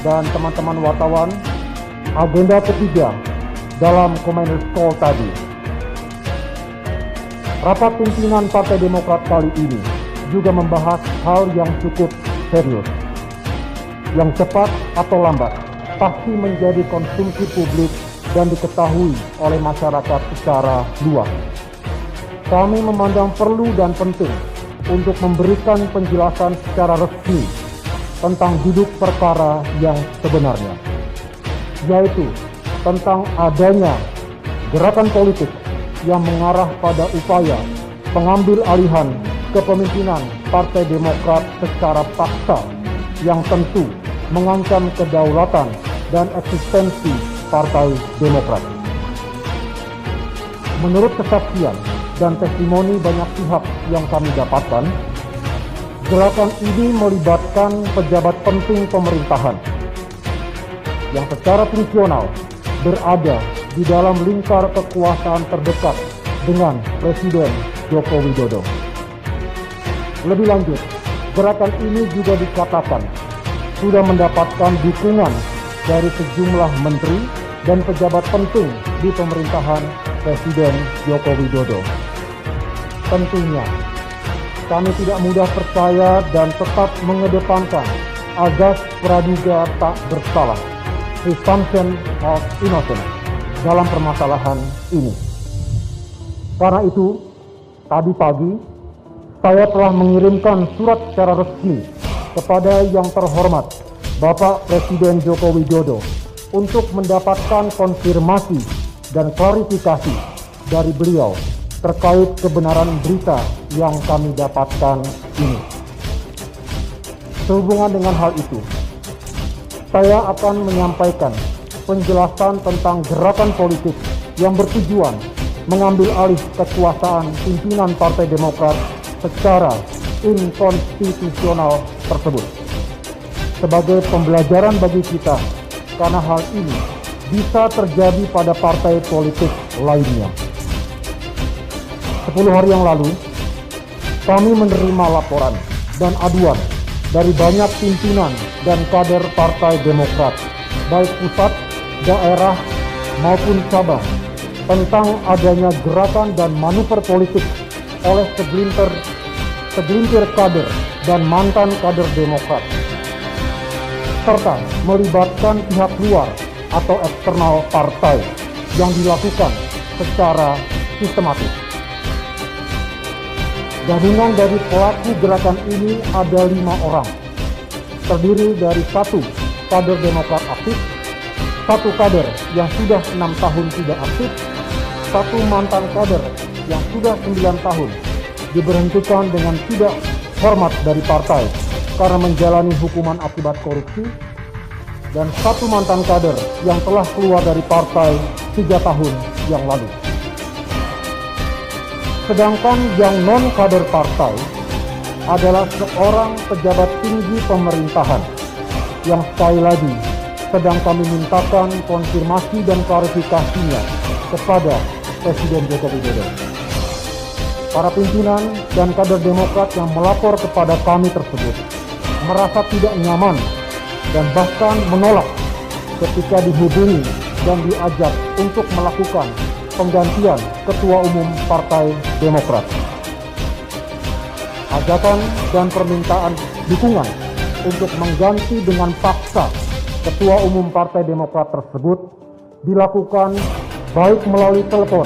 dan teman-teman wartawan, agenda ketiga dalam Commander's Call tadi. Rapat pimpinan Partai Demokrat kali ini juga membahas hal yang cukup serius, yang cepat atau lambat pasti menjadi konsumsi publik dan diketahui oleh masyarakat secara luas. Kami memandang perlu dan penting untuk memberikan penjelasan secara resmi tentang duduk perkara yang sebenarnya, yaitu tentang adanya gerakan politik yang mengarah pada upaya pengambil alihan kepemimpinan Partai Demokrat secara paksa yang tentu mengancam kedaulatan dan eksistensi Partai Demokrat. Menurut kesaksian dan testimoni banyak pihak yang kami dapatkan, gerakan ini melibatkan pejabat penting pemerintahan yang secara fungsional berada di dalam lingkar kekuasaan terdekat dengan Presiden Joko Widodo. Lebih lanjut, gerakan ini juga dikatakan sudah mendapatkan dukungan dari sejumlah menteri dan pejabat penting di pemerintahan Presiden Joko Widodo. Tentunya, kami tidak mudah percaya dan tetap mengedepankan azas praduga tak bersalah, presumption of innocence, dalam permasalahan ini. Karena itu, tadi pagi, saya telah mengirimkan surat secara resmi kepada yang terhormat Bapak Presiden Joko Widodo untuk mendapatkan konfirmasi dan klarifikasi dari beliau terkait kebenaran berita yang kami dapatkan ini. Sehubungan dengan hal itu, saya akan menyampaikan penjelasan tentang gerakan politik yang bertujuan mengambil alih kekuasaan pimpinan Partai Demokrat secara inkonstitusional tersebut. Sebagai pembelajaran bagi kita, karena hal ini bisa terjadi pada partai politik lainnya. 10 hari yang lalu, kami menerima laporan dan aduan dari banyak pimpinan dan kader Partai Demokrat, baik pusat, daerah, maupun cabang, tentang adanya gerakan dan manuver politik oleh segelintir kader dan mantan kader Demokrat, serta melibatkan pihak luar atau eksternal partai yang dilakukan secara sistematis. Gabungan dari pelaku gerakan ini ada 5 orang, terdiri dari 1 kader Demokrat aktif, 1 kader yang sudah 6 tahun tidak aktif, 1 mantan kader yang sudah 9 tahun diberhentikan dengan tidak hormat dari partai karena menjalani hukuman akibat korupsi, dan 1 mantan kader yang telah keluar dari partai 3 tahun yang lalu. Sedangkan yang non-kader partai adalah seorang pejabat tinggi pemerintahan yang sekali lagi sedang kami mintakan konfirmasi dan klarifikasinya kepada Presiden Joko Widodo. Para pimpinan dan kader Demokrat yang melapor kepada kami tersebut merasa tidak nyaman dan bahkan menolak ketika dihubungi dan diajak untuk melakukan penggantian Ketua Umum Partai Demokrat. Ajakan dan permintaan dukungan untuk mengganti dengan paksa Ketua Umum Partai Demokrat tersebut dilakukan baik melalui telepon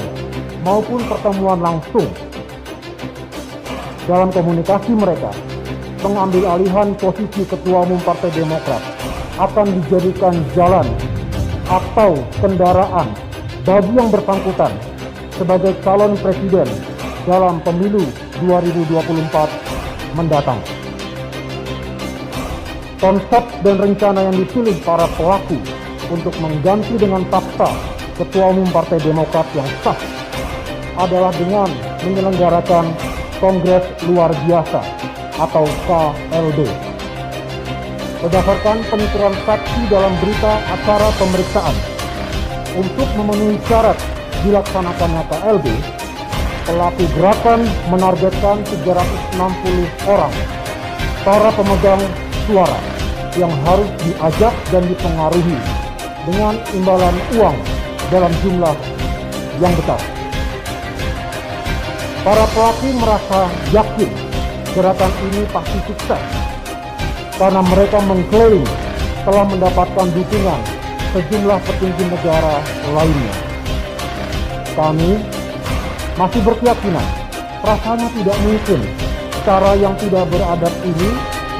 maupun pertemuan langsung. Dalam komunikasi mereka, pengambil alihan posisi Ketua Umum Partai Demokrat akan dijadikan jalan atau kendaraan bagi yang bersangkutan sebagai calon presiden dalam pemilu 2024 mendatang. Konsep dan rencana yang dipilih para pelaku untuk mengganti dengan paksa Ketua Umum Partai Demokrat yang sah adalah dengan menyelenggarakan Kongres Luar Biasa atau KLB. Berdasarkan penuturan saksi dalam berita acara pemeriksaan, untuk memenuhi syarat dilaksanakannya KLB, pelaku gerakan menargetkan 360 orang para pemegang suara yang harus diajak dan dipengaruhi dengan imbalan uang dalam jumlah yang besar. Para pelaku merasa yakin gerakan ini pasti sukses karena mereka mengklaim telah mendapatkan dukungan sejumlah petinggi negara lainnya. Kami masih berkeyakinan rasanya tidak mungkin cara yang tidak beradab ini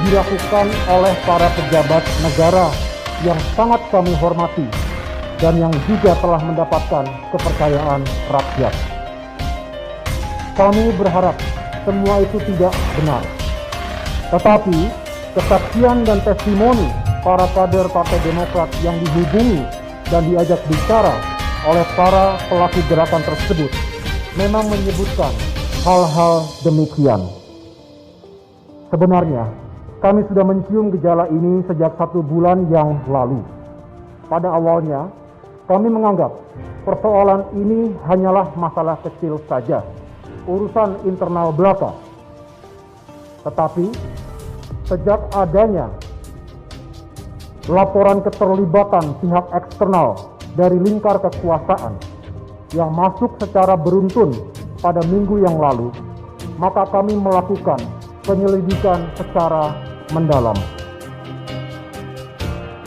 dilakukan oleh para pejabat negara yang sangat kami hormati dan yang juga telah mendapatkan kepercayaan rakyat. Kami berharap semua itu tidak benar. Tetapi kesaksian dan testimoni para kader Partai Demokrat yang dihubungi dan diajak bicara oleh para pelaku gerakan tersebut memang menyebutkan hal-hal demikian. Sebenarnya, kami sudah mencium gejala ini sejak 1 bulan yang lalu. Pada awalnya, kami menganggap persoalan ini hanyalah masalah kecil saja, urusan internal belaka. Tetapi, sejak adanya laporan keterlibatan pihak eksternal dari lingkar kekuasaan yang masuk secara beruntun pada minggu yang lalu, maka kami melakukan penyelidikan secara mendalam.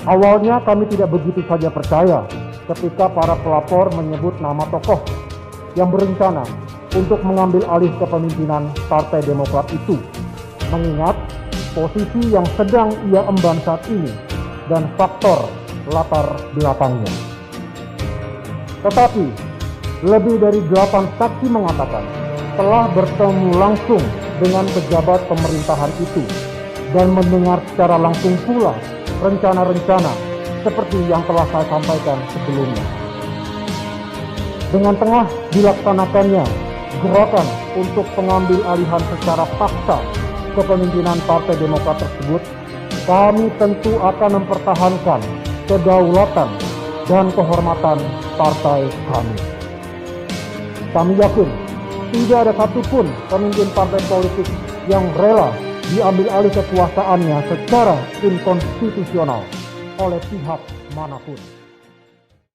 Awalnya kami tidak begitu saja percaya ketika para pelapor menyebut nama tokoh yang berencana untuk mengambil alih kepemimpinan Partai Demokrat itu, mengingat posisi yang sedang ia emban saat ini dan faktor latar belakangnya. Tetapi, lebih dari 8 saksi mengatakan telah bertemu langsung dengan pejabat pemerintahan itu dan mendengar secara langsung pula rencana-rencana seperti yang telah saya sampaikan sebelumnya. Dengan tengah dilaksanakannya gerakan untuk pengambil alihan secara paksa kepemimpinan Partai Demokrat tersebut, kami tentu akan mempertahankan kedaulatan dan kehormatan partai kami. Kami yakin tidak ada satupun pemimpin partai politik yang rela diambil alih kekuasaannya secara inkonstitusional oleh pihak manapun.